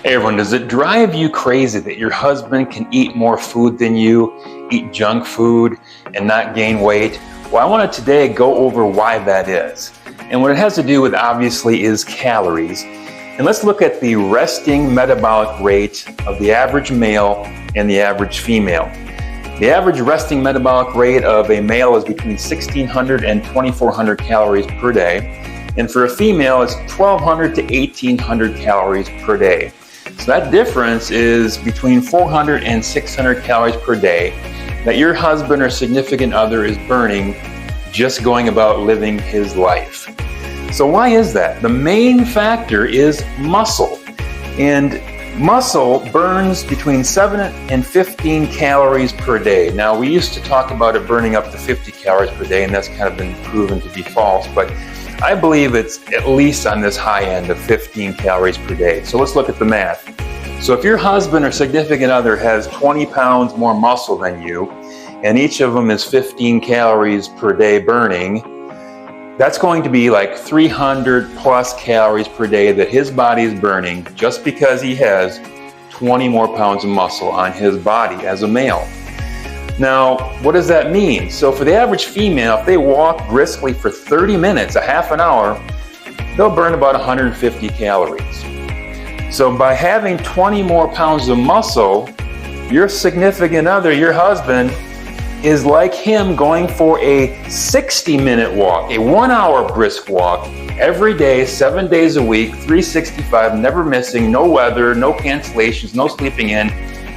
Hey everyone, does it drive you crazy that your husband can eat more food than you, eat junk food, and not gain weight? Well, I want to today go over why that is. And what it has to do with, obviously, is calories. And let's look at the resting metabolic rate of the average male and the average female. The average resting metabolic rate of a male is between 1,600 and 2,400 calories per day. And for a female, it's 1,200 to 1,800 calories per day. So that difference is between 400 and 600 calories per day that your husband or significant other is burning just going about living his life. So why is that? The main factor is muscle. And muscle burns between 7 and 15 calories per day. Now, we used to talk about it burning up to 50 calories per day, and that's kind of been proven to be false, but I believe it's at least on this high end of 15 calories per day. So let's look at the math. So if your husband or significant other has 20 pounds more muscle than you, and each of them is 15 calories per day burning, that's going to be like 300 plus calories per day that his body is burning just because he has 20 more pounds of muscle on his body as a male. Now, what does that mean? So for the average female, if they walk briskly for 30 minutes, a half an hour, they'll burn about 150 calories. So by having 20 more pounds of muscle, your significant other, your husband, is like him going for a 60-minute walk, a 1-hour brisk walk every day, 7 days a week, 365, never missing, no weather, no cancellations, no sleeping in,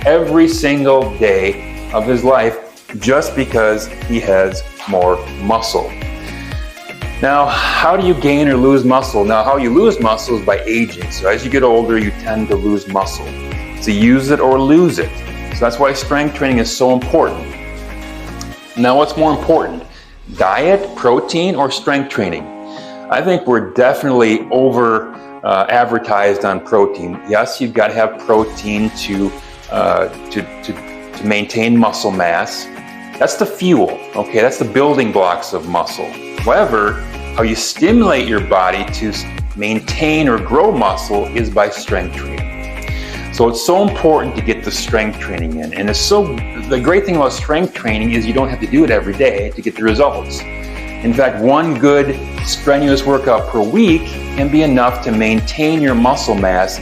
every single day of his life just because he has more muscle. Now, how do you gain or lose muscle? Now, how you lose muscle is by aging. So as you get older, you tend to lose muscle. So use it or lose it. So that's why strength training is so important. Now, what's more important? Diet, protein, or strength training? I think we're definitely over advertised on protein. Yes, you've got to have protein to maintain muscle mass. That's the fuel, okay? That's the building blocks of muscle. However, how you stimulate your body to maintain or grow muscle is by strength training. So it's so important to get the strength training in. And the great thing about strength training is you don't have to do it every day to get the results. In fact, one good strenuous workout per week can be enough to maintain your muscle mass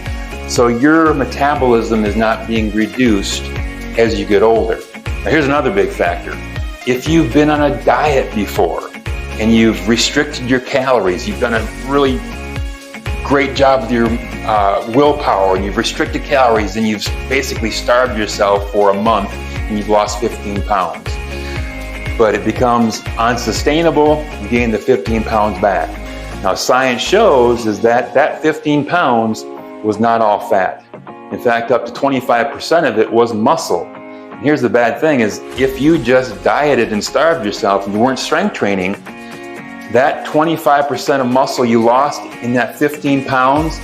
so your metabolism is not being reduced as you get older. Now here's another big factor. If you've been on a diet before and you've restricted your calories, you've done a really great job with your willpower and you've restricted calories and you've basically starved yourself for a month and you've lost 15 pounds. But it becomes unsustainable, you gain the 15 pounds back. Now science shows is that 15 pounds was not all fat. In fact, up to 25% of it was muscle. And here's the bad thing is if you just dieted and starved yourself and you weren't strength training, that 25% of muscle you lost in that 15 pounds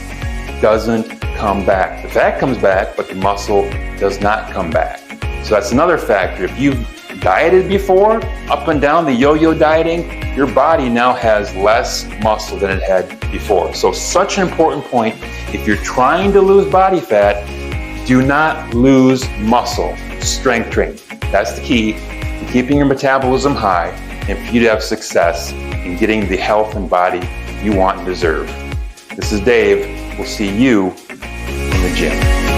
doesn't come back. The fat comes back, but the muscle does not come back. So that's another factor. If you've dieted before, up and down the yo-yo dieting, your body now has less muscle than it had before. So such an important point. If you're trying to lose body fat, do not lose muscle. Strength training. That's the key to keeping your metabolism high and for you to have success in getting the health and body you want and deserve. This is Dave. We'll see you in the gym.